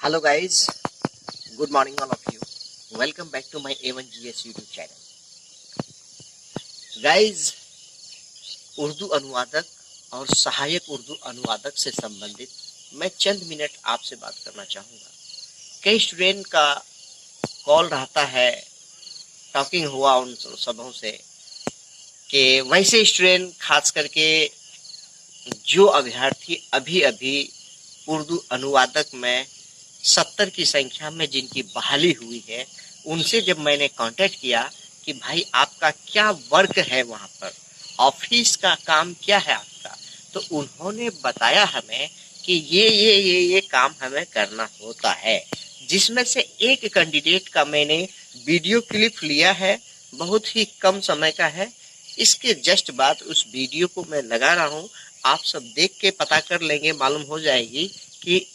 Hello guys, good morning all of you. Welcome back to my A1GS YouTube channel. Guys, Urdu अनुवादक और सहायक उर्दू अनुवादक से संबंधित मैं चंद मिनट आपसे बात करना चाहूँगा। कई स्टूडेंट का कॉल रहता है, टॉकिंग हुआ उन सबों से कि वैसे स्टूडेंट खास करके जो अभ्यर्थी अभी अभी उर्दू अनुवादक में 70 की संख्या में जिनकी बहाली हुई है, उनसे जब मैंने कांटेक्ट किया कि भाई आपका क्या वर्क है, वहाँ पर ऑफिस का काम क्या है आपका, तो उन्होंने बताया हमें कि ये काम हमें करना होता है। जिसमें से एक कैंडिडेट का मैंने वीडियो क्लिप लिया है, बहुत ही कम समय का है। इसके जस्ट बाद उस वीडियो को मैं लगा रहा हूँ, आप सब देख के पता कर लेंगे, मालूम हो जाएगी कि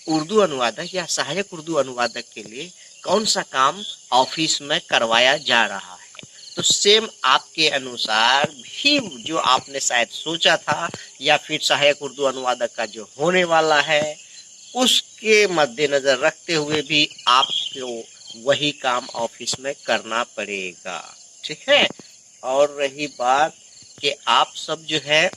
उर्दू अनुवादक या सहायक उर्दू अनुवादक के लिए कौन सा काम ऑफिस में करवाया जा रहा है। तो सेम आपके अनुसार भी जो आपने शायद सोचा था या फिर सहायक उर्दू अनुवादक का जो होने वाला है, उसके मद्देनजर रखते हुए भी आपको वही काम ऑफिस में करना पड़ेगा, ठीक है। और रही बात कि आप सब जो है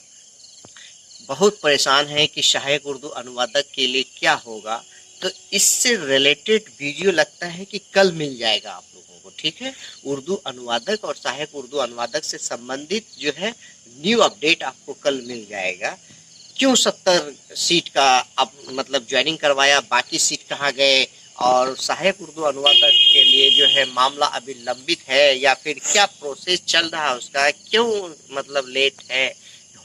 बहुत परेशान हैं कि सहायक उर्दू अनुवादक के लिए क्या होगा, तो इससे रिलेटेड वीडियो लगता है कि कल मिल जाएगा आप लोगों को, ठीक है। उर्दू अनुवादक और सहायक उर्दू अनुवादक से संबंधित जो है न्यू अपडेट आपको कल मिल जाएगा। क्यों 70 सीट का अब मतलब ज्वाइनिंग करवाया, बाकी सीट कहाँ गए, और सहायक उर्दू अनुवादक के लिए जो है मामला अभी लंबित है या फिर क्या प्रोसेस चल रहा है उसका, क्यों मतलब लेट है,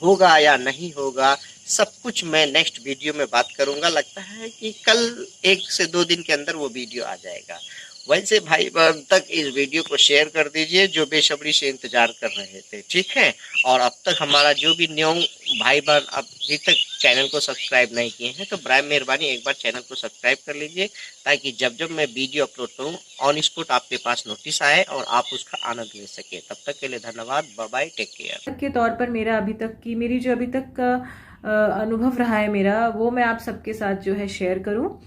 होगा या नहीं होगा, सब कुछ मैं नेक्स्ट वीडियो में बात करूंगा। लगता है कि कल 1 से 2 दिन के अंदर वो वीडियो आ जाएगा। वैसे भाई बहन तक इस वीडियो को शेयर कर दीजिए जो बेसब्री से इंतजार कर रहे थे, ठीक है। और अब तक हमारा जो भी न्यू भाई बहन अभी तक चैनल को सब्सक्राइब नहीं किए हैं, तो बराए मेहरबानी एक बार चैनल को सब्सक्राइब कर लीजिए, ताकि जब जब मैं वीडियो अपलोड करूं ऑन स्पॉट आपके पास नोटिस आए और आप उसका आनंद ले सके। तब तक के लिए धन्यवाद, बाय बाय, टेक केयर। के तौर पर मेरी जो अभी तक का अनुभव रहा है मेरा, वो मैं आप सबके साथ जो है शेयर करूं।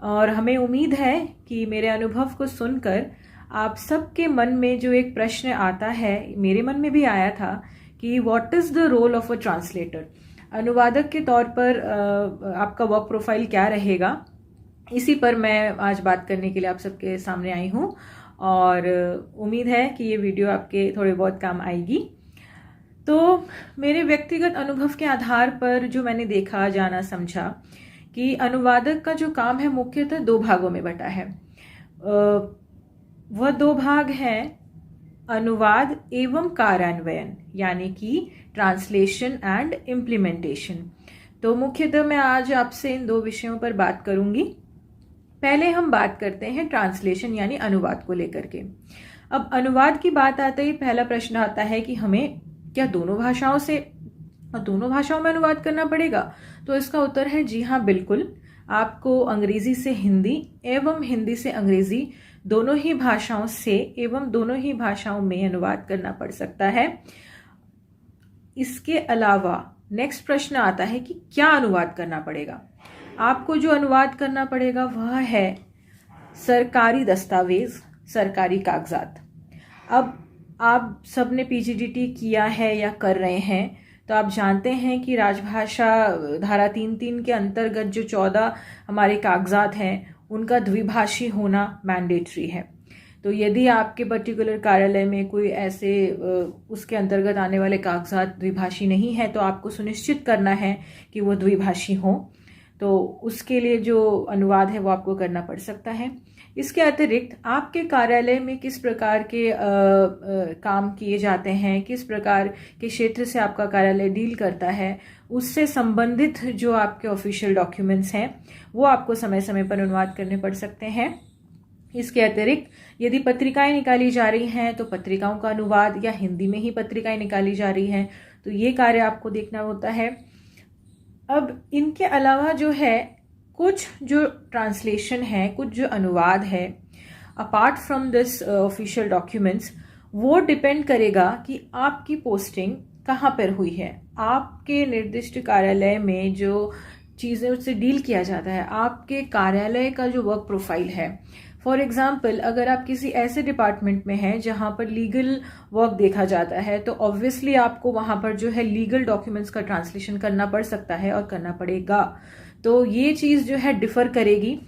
और हमें उम्मीद है कि मेरे अनुभव को सुनकर आप सबके मन में जो एक प्रश्न आता है, मेरे मन में भी आया था कि what is the role of a translator, अनुवादक के तौर पर आपका वर्क प्रोफाइल क्या रहेगा। इसी पर मैं आज बात करने के लिए आप सबके सामने आई हूँ, और उम्मीद है कि ये वीडियो आपके थोड़े बहुत काम आएगी। तो मेरे व्यक्तिगत अनुभव के आधार पर जो मैंने देखा, जाना, समझा कि अनुवादक का जो काम है मुख्यतः 2 भागों में बटा है। वह 2 भाग हैं अनुवाद एवं कार्यान्वयन, यानी कि ट्रांसलेशन एंड इम्प्लीमेंटेशन। तो मुख्यतः मैं आज आपसे इन 2 विषयों पर बात करूंगी। पहले हम बात करते हैं ट्रांसलेशन यानी अनुवाद को लेकर के। अब अनुवाद की बात आते ही पहला प्रश्न आता है कि हमें क्या दोनों भाषाओं में अनुवाद करना पड़ेगा। तो इसका उत्तर है जी हाँ, बिल्कुल। आपको अंग्रेजी से हिंदी एवं हिंदी से अंग्रेजी दोनों ही भाषाओं से एवं दोनों ही भाषाओं में अनुवाद करना पड़ सकता है। इसके अलावा नेक्स्ट प्रश्न आता है कि क्या अनुवाद करना पड़ेगा। आपको जो अनुवाद करना पड़ेगा वह है सरकारी दस्तावेज, सरकारी कागजात। अब आप सबने पीजीडीटी किया है या कर रहे हैं, तो आप जानते हैं कि राजभाषा धारा 3(3) के अंतर्गत जो 14 हमारे कागजात हैं, उनका द्विभाषी होना मैंडेटरी है। तो यदि आपके पर्टिकुलर कार्यालय में कोई ऐसे उसके अंतर्गत आने वाले कागजात द्विभाषी नहीं है, तो आपको सुनिश्चित करना है कि वो द्विभाषी हो। तो उसके लिए जो अनुवाद है वो आपको करना पड़ सकता है। इसके अतिरिक्त आपके कार्यालय में किस प्रकार के काम किए जाते हैं, किस प्रकार के क्षेत्र से आपका कार्यालय डील करता है, उससे संबंधित जो आपके ऑफिशियल डॉक्यूमेंट्स हैं वो आपको समय समय पर अनुवाद करने पड़ सकते हैं। इसके अतिरिक्त यदि पत्रिकाएं निकाली जा रही हैं, तो पत्रिकाओं का अनुवाद, या हिंदी में ही पत्रिकाएं निकाली जा रही हैं, तो ये कार्य आपको देखना होता है। अब इनके अलावा जो है कुछ जो ट्रांसलेशन है, कुछ जो अनुवाद है apart from this official documents, वो डिपेंड करेगा कि आपकी पोस्टिंग कहाँ पर हुई है। आपके निर्दिष्ट कार्यालय में जो चीज़ों से डील किया जाता है, आपके कार्यालय का जो वर्क प्रोफाइल है। फॉर एग्जाम्पल, अगर आप किसी ऐसे डिपार्टमेंट में हैं जहां पर लीगल वर्क देखा जाता है, तो ऑब्वियसली आपको वहां पर जो है लीगल डॉक्यूमेंट्स का ट्रांसलेशन करना पड़ सकता है और करना पड़ेगा। तो ये चीज़ जो है डिफर करेगी।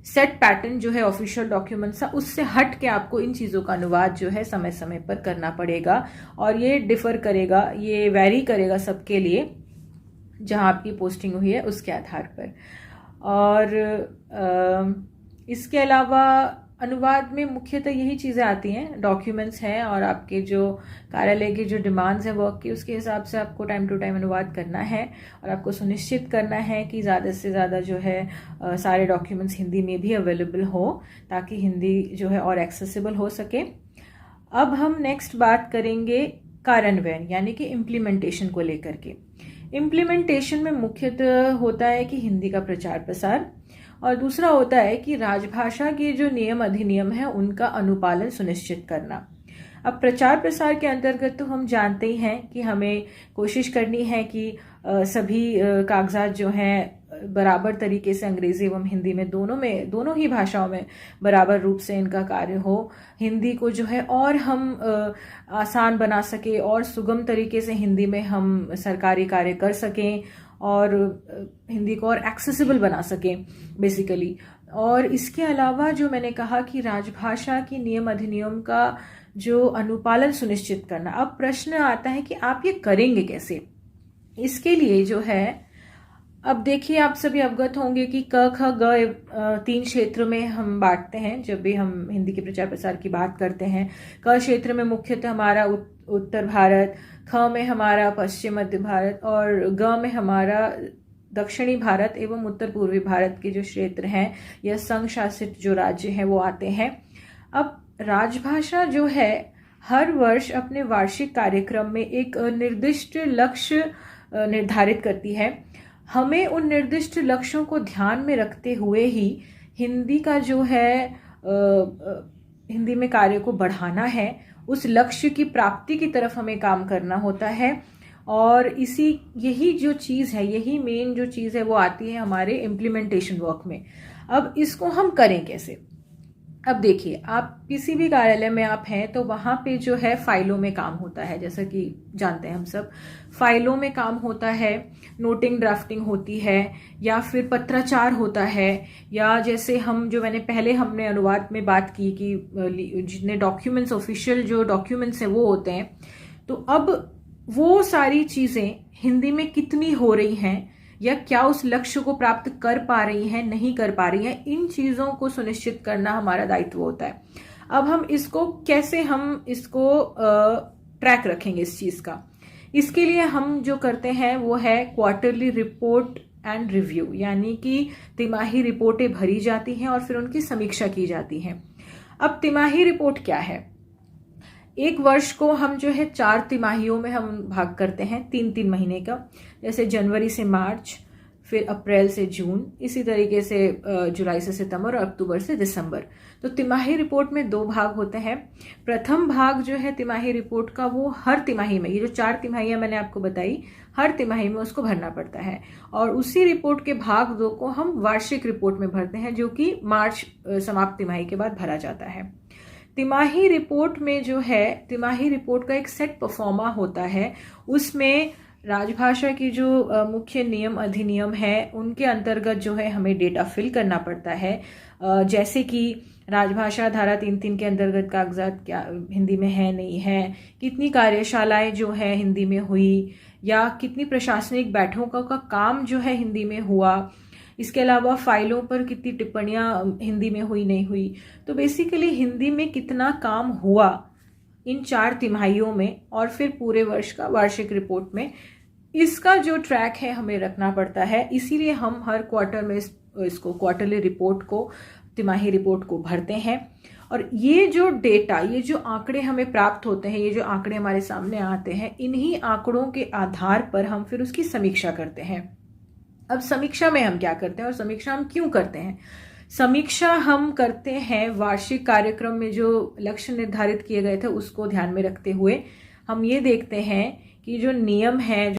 सेट पैटर्न जो है ऑफिशियल डॉक्यूमेंट्स का, उससे हट के आपको इन चीज़ों का अनुवाद जो है समय समय पर करना पड़ेगा, और ये डिफर करेगा, ये वैरी करेगा सबके लिए जहां आपकी पोस्टिंग हुई है उसके आधार पर। और इसके अलावा अनुवाद में मुख्यतः यही चीज़ें आती हैं, डॉक्यूमेंट्स हैं और आपके जो कार्यालय की जो डिमांड्स हैं वर्क की, उसके हिसाब से आपको टाइम टू टाइम अनुवाद करना है, और आपको सुनिश्चित करना है कि ज़्यादा से ज़्यादा जो है सारे डॉक्यूमेंट्स हिंदी में भी अवेलेबल हो, ताकि हिंदी जो है और एक्सेसिबल हो सके। अब हम नेक्स्ट बात करेंगे कार्यान्वयन यानी कि इम्प्लीमेंटेशन को लेकर के। इम्प्लीमेंटेशन में मुख्यतः होता है कि हिंदी का प्रचार प्रसार, और दूसरा होता है कि राजभाषा के जो नियम अधिनियम है उनका अनुपालन सुनिश्चित करना। अब प्रचार प्रसार के अंतर्गत तो हम जानते ही हैं कि हमें कोशिश करनी है कि सभी कागजात जो हैं बराबर तरीके से अंग्रेजी एवं हिंदी में दोनों ही भाषाओं में बराबर रूप से इनका कार्य हो। हिंदी को जो है और हम आसान बना सके और सुगम तरीके से हिंदी में हम सरकारी कार्य कर सकें, और हिंदी को और एक्सेसिबल बना सकें बेसिकली। और इसके अलावा जो मैंने कहा कि राजभाषा की नियम अधिनियम का जो अनुपालन सुनिश्चित करना। अब प्रश्न आता है कि आप ये करेंगे कैसे। इसके लिए जो है, अब देखिए, आप सभी अवगत होंगे कि क ख ग 3 क्षेत्र में हम बांटते हैं जब भी हम हिंदी के प्रचार प्रसार की बात करते हैं। क क्षेत्र में मुख्यतः हमारा उत्तर भारत, ख में हमारा पश्चिम मध्य भारत, और ग में हमारा दक्षिणी भारत एवं उत्तर पूर्वी भारत के जो क्षेत्र हैं या संघ शासित जो राज्य हैं वो आते हैं। अब राजभाषा जो है हर वर्ष अपने वार्षिक कार्यक्रम में एक निर्दिष्ट लक्ष्य निर्धारित करती है। हमें उन निर्दिष्ट लक्ष्यों को ध्यान में रखते हुए ही हिंदी का जो है हिंदी में कार्य को बढ़ाना है, उस लक्ष्य की प्राप्ति की तरफ हमें काम करना होता है। और यही जो चीज़ है, यही मेन जो चीज़ है वो आती है हमारे इम्प्लीमेंटेशन वर्क में। अब इसको हम करें कैसे। अब देखिए, आप किसी भी कार्यालय में आप हैं तो वहाँ पे जो है फाइलों में काम होता है, जैसा कि जानते हैं हम सब, फाइलों में काम होता है, नोटिंग ड्राफ्टिंग होती है, या फिर पत्राचार होता है, या जैसे हमने अनुवाद में बात की कि जितने डॉक्यूमेंट्स ऑफिशियल जो डॉक्यूमेंट्स हैं वो होते हैं। तो अब वो सारी चीज़ें हिंदी में कितनी हो रही हैं या क्या उस लक्ष्य को प्राप्त कर पा रही हैं, नहीं कर पा रही हैं, इन चीज़ों को सुनिश्चित करना हमारा दायित्व होता है। अब हम इसको ट्रैक रखेंगे इस चीज़ का। इसके लिए हम जो करते हैं वो है क्वार्टरली रिपोर्ट एंड रिव्यू, यानी कि तिमाही रिपोर्टें भरी जाती हैं और फिर उनकी समीक्षा की जाती है। अब तिमाही रिपोर्ट क्या है। एक वर्ष को हम जो है 4 तिमाहियों में हम भाग करते हैं, 3-3 महीने का, जैसे जनवरी से मार्च, फिर अप्रैल से जून, इसी तरीके से जुलाई से सितंबर और अक्टूबर से दिसंबर। तो तिमाही रिपोर्ट में 2 भाग होते हैं। प्रथम भाग जो है तिमाही रिपोर्ट का, वो हर तिमाही में, ये जो 4 तिमाहियां मैंने आपको बताई, हर तिमाही में उसको भरना पड़ता है। और उसी रिपोर्ट के भाग 2 को हम वार्षिक रिपोर्ट में भरते हैं, जो कि मार्च समाप्त तिमाही के बाद भरा जाता है। तिमाही रिपोर्ट में जो है, तिमाही रिपोर्ट का एक सेट परफॉर्मा होता है, उसमें राजभाषा की जो मुख्य नियम अधिनियम है उनके अंतर्गत जो है हमें डेटा फिल करना पड़ता है। जैसे कि राजभाषा धारा 3(3) के अंतर्गत कागजात क्या हिंदी में है, नहीं है, कितनी कार्यशालाएं जो है हिंदी में हुई, या कितनी प्रशासनिक बैठकों का काम जो है हिंदी में हुआ। इसके अलावा फाइलों पर कितनी टिप्पणियां हिंदी में हुई, नहीं हुई। तो बेसिकली हिंदी में कितना काम हुआ इन 4 तिमाहियों में, और फिर पूरे वर्ष का वार्षिक रिपोर्ट में, इसका जो ट्रैक है हमें रखना पड़ता है। इसीलिए हम हर क्वार्टर में इसको क्वार्टरली रिपोर्ट को, तिमाही रिपोर्ट को भरते हैं। और ये जो डेटा, ये जो आंकड़े हमें प्राप्त होते हैं, ये जो आंकड़े हमारे सामने आते हैं, इन्हीं आंकड़ों के आधार पर हम फिर उसकी समीक्षा करते हैं। अब समीक्षा में हम क्या करते हैं और समीक्षा हम क्यों करते हैं। समीक्षा हम करते हैं वार्षिक कार्यक्रम में जो लक्ष्य निर्धारित किए गए थे उसको ध्यान में रखते हुए। हम ये देखते हैं कि जो नियम है,